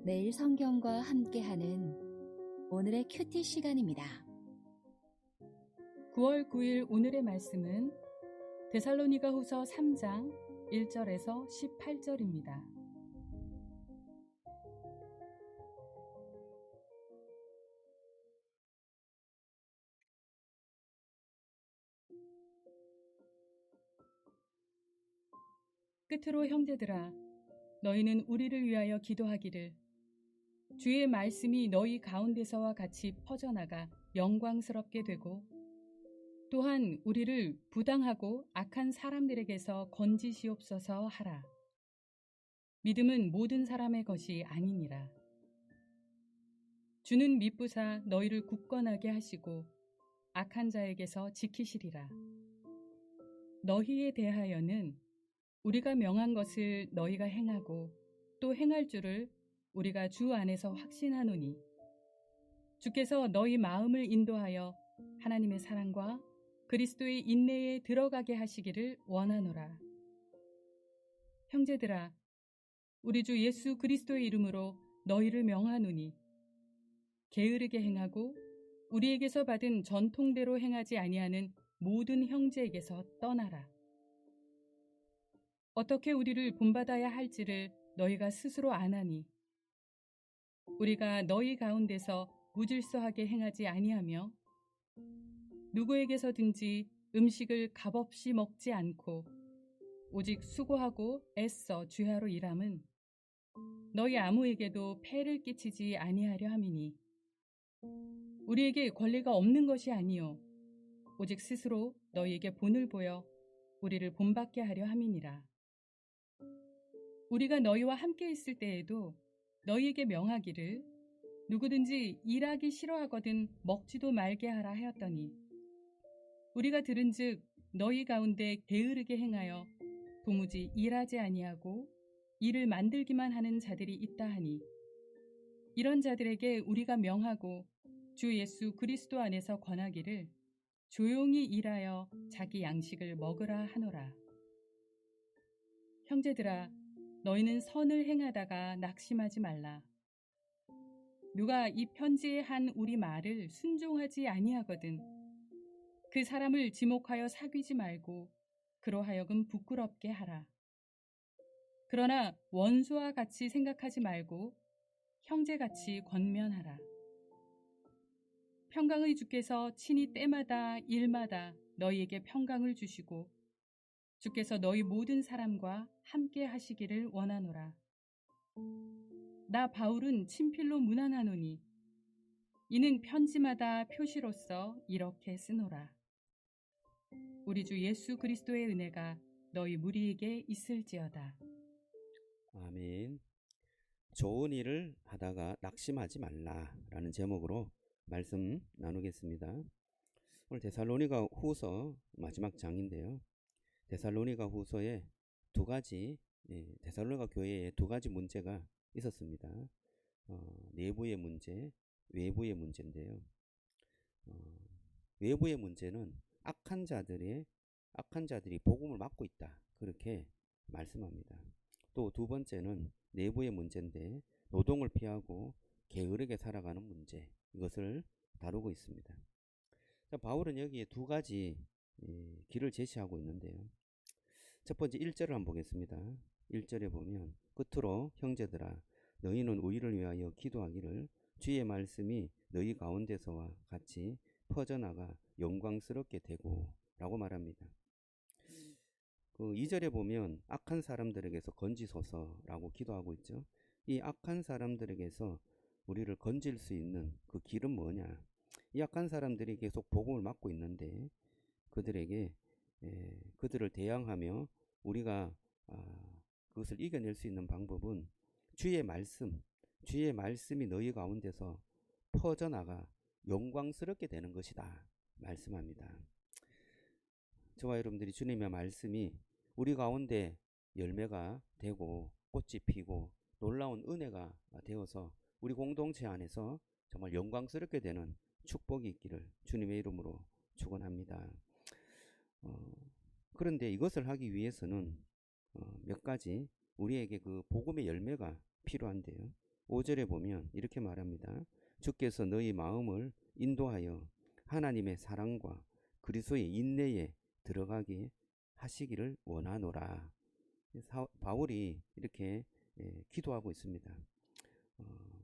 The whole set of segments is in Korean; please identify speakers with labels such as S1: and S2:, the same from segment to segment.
S1: 매일 성경과 함께하는 오늘의 큐티 시간입니다.
S2: 9월 9일 오늘의 말씀은 데살로니가후서 3장 1절에서 18절입니다. 끝으로 형제들아, 너희는 우리를 위하여 기도하기를, 주의 말씀이 너희 가운데서와 같이 퍼져나가 영광스럽게 되고, 또한 우리를 부당하고 악한 사람들에게서 건지시옵소서 하라. 믿음은 모든 사람의 것이 아니니라. 주는 미쁘사 너희를 굳건하게 하시고 악한 자에게서 지키시리라. 너희에 대하여는 우리가 명한 것을 너희가 행하고 또 행할 줄을 우리가 주 안에서 확신하노니, 주께서 너희 마음을 인도하여 하나님의 사랑과 그리스도의 인내에 들어가게 하시기를 원하노라. 형제들아, 우리 주 예수 그리스도의 이름으로 너희를 명하노니, 게으르게 행하고 우리에게서 받은 전통대로 행하지 아니하는 모든 형제에게서 떠나라. 어떻게 우리를 본받아야 할지를 너희가 스스로 아나니, 우리가 너희 가운데서 무질서하게 행하지 아니하며 누구에게서든지 음식을 값없이 먹지 않고 오직 수고하고 애써 주야로 일함은 너희 아무에게도 폐를 끼치지 아니하려 함이니, 우리에게 권리가 없는 것이 아니요 오직 스스로 너희에게 본을 보여 우리를 본받게 하려 함이니라. 우리가 너희와 함께 있을 때에도 너희에게 명하기를, 누구든지 일하기 싫어하거든 먹지도 말게 하라 하였더니, 우리가 들은즉 너희 가운데 게으르게 행하여 도무지 일하지 아니하고 일을 만들기만 하는 자들이 있다 하니, 이런 자들에게 우리가 명하고 주 예수 그리스도 안에서 권하기를 조용히 일하여 자기 양식을 먹으라 하노라. 형제들아, 너희는 선을 행하다가 낙심하지 말라. 누가 이 편지에 한 우리 말을 순종하지 아니하거든 그 사람을 지목하여 사귀지 말고 그로 하여금 부끄럽게 하라. 그러나 원수와 같이 생각하지 말고 형제같이 권면하라. 평강의 주께서 친히 때마다 일마다 너희에게 평강을 주시고 주께서 너희 모든 사람과 함께 하시기를 원하노라. 나 바울은 친필로 문안하노니, 이는 편지마다 표시로서 이렇게 쓰노라. 우리 주 예수 그리스도의 은혜가 너희 무리에게 있을지어다.
S3: 아멘. 좋은 일을 하다가 낙심하지 말라라는 제목으로 말씀 나누겠습니다. 오늘 데살로니가 후서 마지막 장인데요. 데살로니가 후서에 데살로니가 교회에 두 가지 문제가 있었습니다. 내부의 문제, 외부의 문제인데요. 외부의 문제는 악한 자들이 복음을 막고 있다, 그렇게 말씀합니다. 또 두 번째는 내부의 문제인데, 노동을 피하고 게으르게 살아가는 문제, 이것을 다루고 있습니다. 바울은 여기에 두 가지 길을 제시하고 있는데요. 첫 번째 1절을 한번 보겠습니다. 1절에 보면, 끝으로 형제들아, 너희는 우리를 위하여 기도하기를, 주의 말씀이 너희 가운데서와 같이 퍼져나가 영광스럽게 되고 라고 말합니다. 그 2절에 보면 악한 사람들에게서 건지소서라고 기도하고 있죠. 이 악한 사람들에게서 우리를 건질 수 있는 그 길은 뭐냐? 이 악한 사람들이 계속 복음을 막고 있는데, 그들을 대항하며 우리가 그것을 이겨낼 수 있는 방법은 주의 말씀이 너희 가운데서 퍼져나가 영광스럽게 되는 것이다 말씀합니다. 저와 여러분들이 주님의 말씀이 우리 가운데 열매가 되고 꽃이 피고 놀라운 은혜가 되어서 우리 공동체 안에서 정말 영광스럽게 되는 축복이 있기를 주님의 이름으로 축원합니다. 그런데 이것을 하기 위해서는 몇 가지 우리에게 그 복음의 열매가 필요한데요. 5절에 보면 이렇게 말합니다. 주께서 너희 마음을 인도하여 하나님의 사랑과 그리스도의 인내에 들어가게 하시기를 원하노라. 바울이 이렇게 기도하고 있습니다.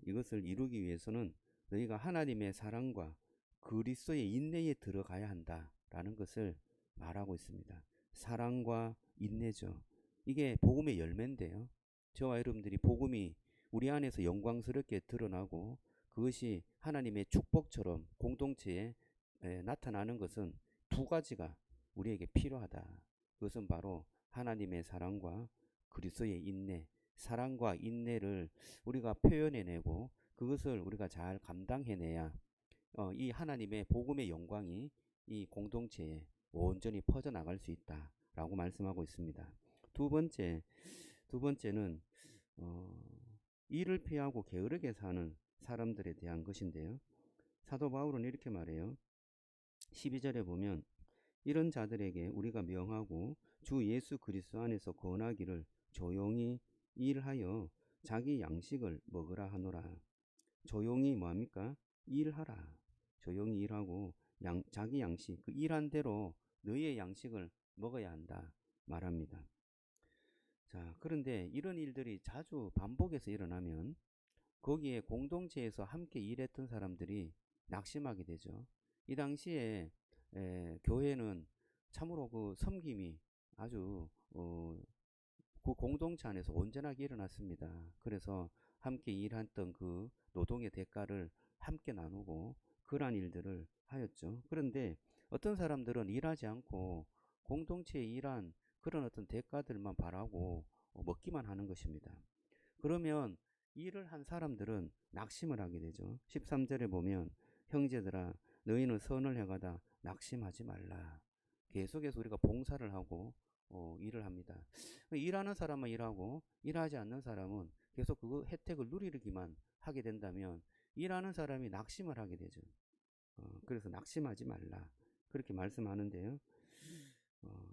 S3: 이것을 이루기 위해서는 너희가 하나님의 사랑과 그리스도의 인내에 들어가야 한다라는 것을 말하고 있습니다. 사랑과 인내죠. 이게 복음의 열매인데요. 저와 여러분들이 복음이 우리 안에서 영광스럽게 드러나고 그것이 하나님의 축복처럼 공동체에 나타나는 것은 두 가지가 우리에게 필요하다. 그것은 바로 하나님의 사랑과 그리스도의 인내, 사랑과 인내를 우리가 표현해내고 그것을 우리가 잘 감당해내야 이 하나님의 복음의 영광이 이 공동체에 온전히 퍼져나갈 수 있다라고 말씀하고 있습니다. 두 번째는 일을 피하고 게으르게 사는 사람들에 대한 것인데요. 사도 바울은 이렇게 말해요. 12절에 보면 이런 자들에게 우리가 명하고 주 예수 그리스도 안에서 권하기를 조용히 일하여 자기 양식을 먹으라 하노라. 조용히 뭐합니까? 일하라. 조용히 일하고 자기 양식, 그 일한 대로 너희의 양식을 먹어야 한다 말합니다. 자, 그런데 이런 일들이 자주 반복해서 일어나면 거기에 공동체에서 함께 일했던 사람들이 낙심하게 되죠. 이 당시에 교회는 참으로 그 섬김이 아주 그 공동체 안에서 온전하게 일어났습니다. 그래서 함께 일했던 그 노동의 대가를 함께 나누고 그러한 일들을 하였죠. 그런데 어떤 사람들은 일하지 않고 공동체에 일한 그런 어떤 대가들만 바라고 먹기만 하는 것입니다. 그러면 일을 한 사람들은 낙심을 하게 되죠. 13절에 보면 형제들아 너희는 선을 행하다 낙심하지 말라. 계속해서 우리가 봉사를 하고 일을 합니다. 일하는 사람은 일하고 일하지 않는 사람은 계속 그 혜택을 누리기만 하게 된다면 일하는 사람이 낙심을 하게 되죠. 그래서 낙심하지 말라 그렇게 말씀하는데요.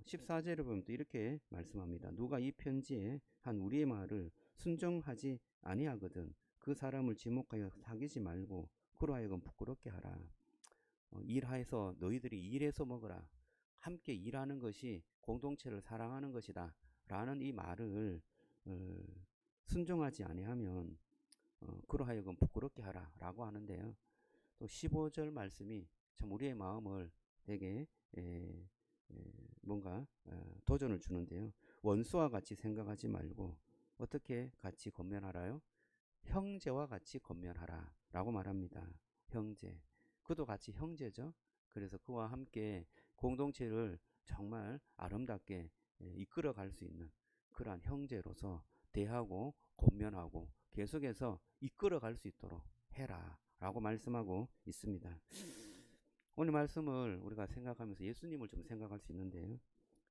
S3: 14절에 보면 또 이렇게 말씀합니다. 누가 이 편지에 한 우리의 말을 순종하지 아니하거든 그 사람을 지목하여 사귀지 말고 그로 하여금 부끄럽게 하라. 일해서 너희들이 일해서 먹어라. 함께 일하는 것이 공동체를 사랑하는 것이다 라는 이 말을 순종하지 아니하면 그로 하여금 부끄럽게 하라 라고 하는데요. 또 15절 말씀이 참 우리의 마음을 되게 뭔가 도전을 주는데요. 원수와 같이 생각하지 말고 어떻게 같이 권면하라요? 형제와 같이 권면하라 라고 말합니다. 형제. 그도 같이 형제죠. 그래서 그와 함께 공동체를 정말 아름답게 이끌어 갈 수 있는 그러한 형제로서 대하고 권면하고 계속해서 이끌어 갈 수 있도록 해라 라고 말씀하고 있습니다. 오늘 말씀을 우리가 생각하면서 예수님을 좀 생각할 수 있는데요.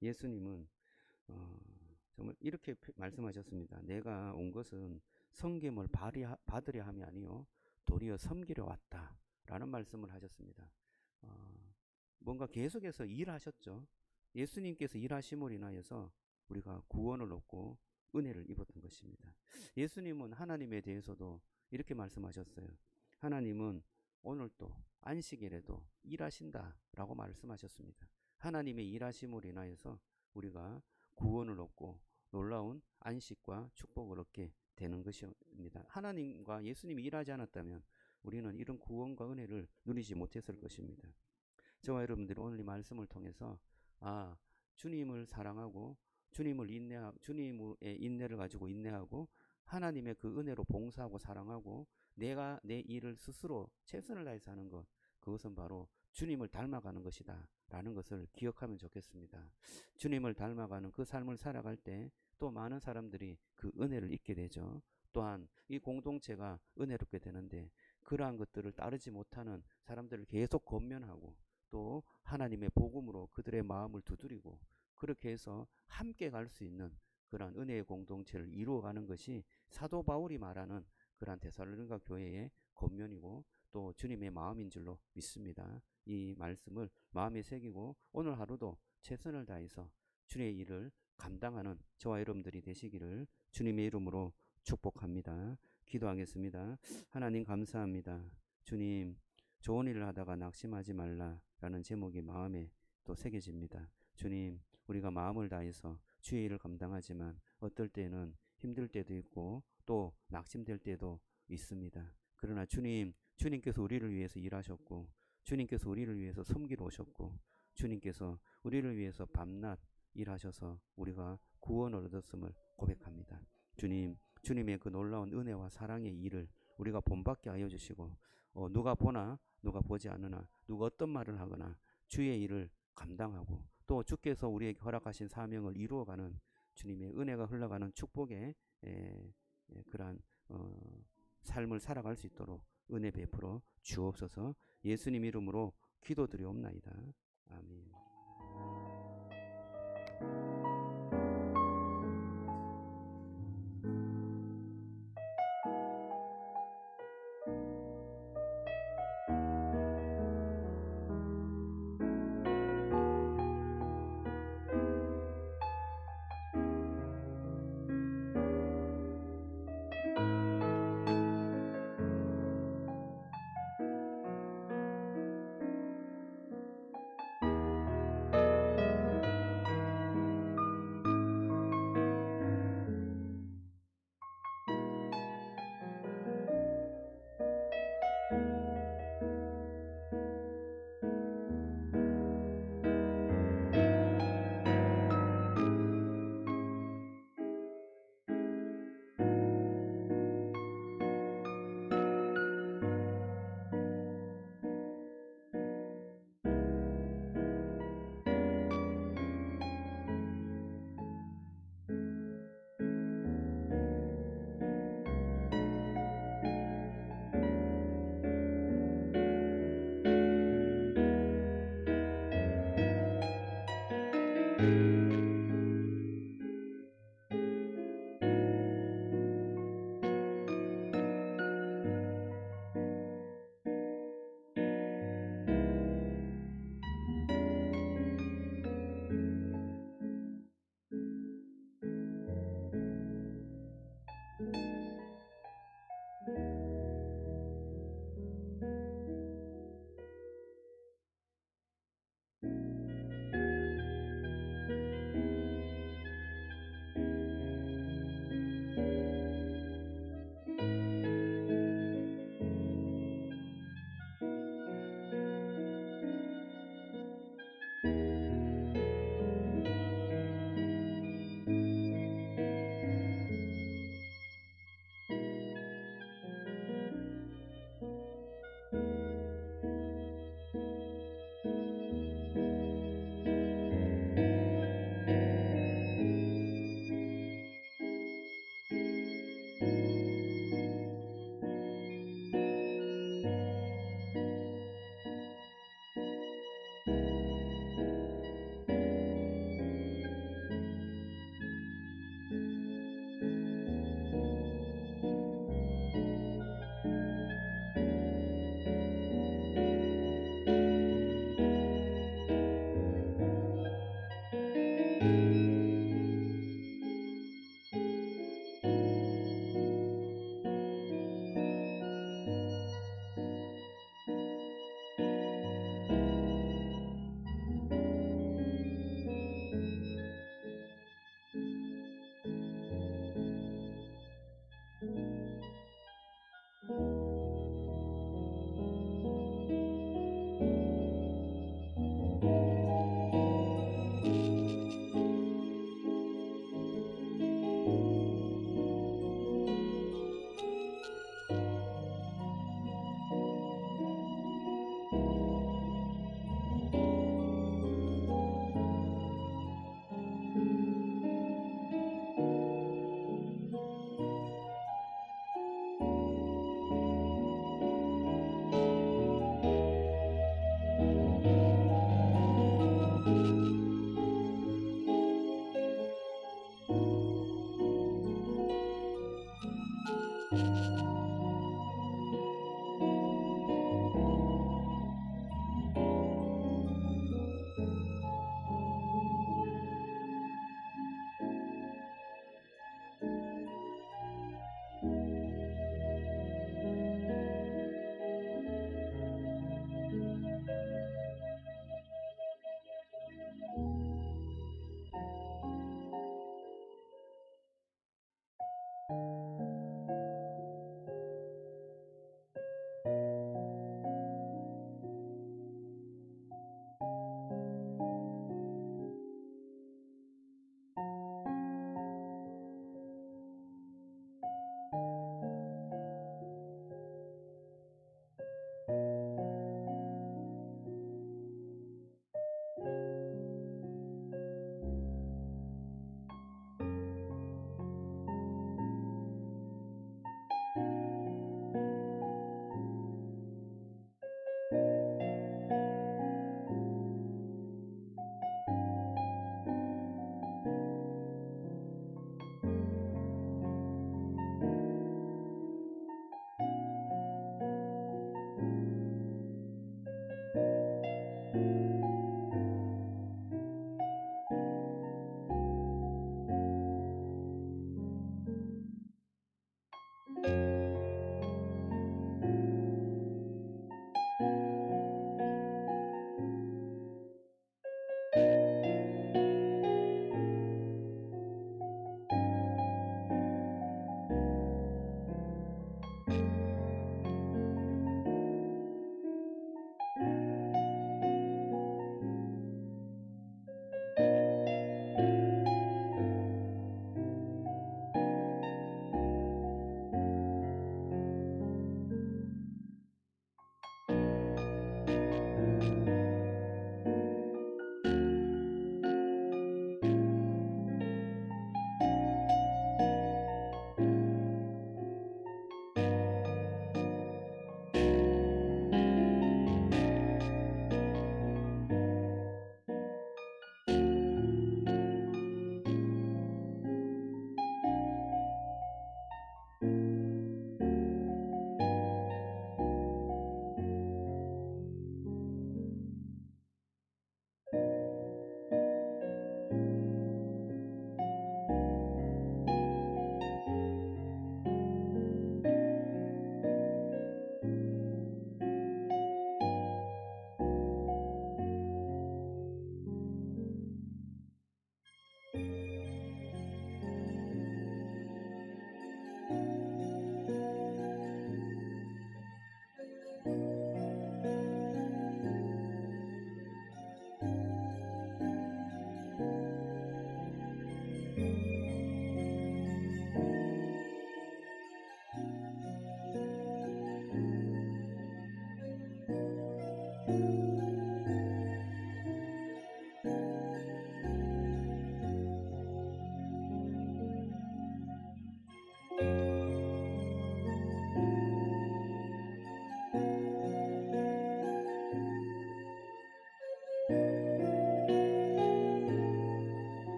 S3: 예수님은 정말 이렇게 말씀하셨습니다. 내가 온 것은 섬김을 받으려 함이 아니요 도리어 섬기려 왔다 라는 말씀을 하셨습니다. 뭔가 계속해서 일하셨죠. 예수님께서 일하심으로 인하여서 우리가 구원을 얻고 은혜를 입었던 것입니다. 예수님은 하나님에 대해서도 이렇게 말씀하셨어요. 하나님은 오늘도 안식일에도 일하신다 라고 말씀하셨습니다. 하나님의 일하심으로 인하여서 우리가 구원을 얻고 놀라운 안식과 축복을 얻게 되는 것입니다. 하나님과 예수님이 일하지 않았다면 우리는 이런 구원과 은혜를 누리지 못했을 것입니다. 저와 여러분들이 오늘 이 말씀을 통해서 주님을 사랑하고 주님의 인내를 가지고 인내하고 하나님의 그 은혜로 봉사하고 사랑하고 내가 내 일을 스스로 최선을 다해서 하는 것, 그것은 바로 주님을 닮아가는 것이다 라는 것을 기억하면 좋겠습니다. 주님을 닮아가는 그 삶을 살아갈 때 또 많은 사람들이 그 은혜를 잊게 되죠. 또한 이 공동체가 은혜롭게 되는데 그러한 것들을 따르지 못하는 사람들을 계속 권면하고 또 하나님의 복음으로 그들의 마음을 두드리고 그렇게 해서 함께 갈 수 있는 그러한 은혜의 공동체를 이루어가는 것이 사도 바울이 말하는 그러한 데살로니가 교회의 권면이고 또 주님의 마음인 줄로 믿습니다. 이 말씀을 마음에 새기고 오늘 하루도 최선을 다해서 주님의 일을 감당하는 저와 여러분들이 되시기를 주님의 이름으로 축복합니다. 기도하겠습니다. 하나님 감사합니다. 주님, 좋은 일을 하다가 낙심하지 말라라는 제목이 마음에 또 새겨집니다. 주님, 우리가 마음을 다해서 주의 일을 감당하지만 어떨 때는 힘들 때도 있고 또 낙심될 때도 있습니다. 그러나 주님께서 우리를 위해서 일하셨고 주님께서 우리를 위해서 섬기러 오셨고 주님께서 우리를 위해서 밤낮 일하셔서 우리가 구원을 얻었음을 고백합니다. 주님의 그 놀라운 은혜와 사랑의 일을 우리가 본받게 하여 주시고 누가 보나 누가 보지 않으나 누가 어떤 말을 하거나 주의 일을 감당하고 또 주께서 우리에게 허락하신 사명을 이루어가는 주님의 은혜가 흘러가는 축복의 그러한 삶을 살아갈 수 있도록 은혜 베풀어 주옵소서. 예수님 이름으로 기도드리옵나이다. 아멘.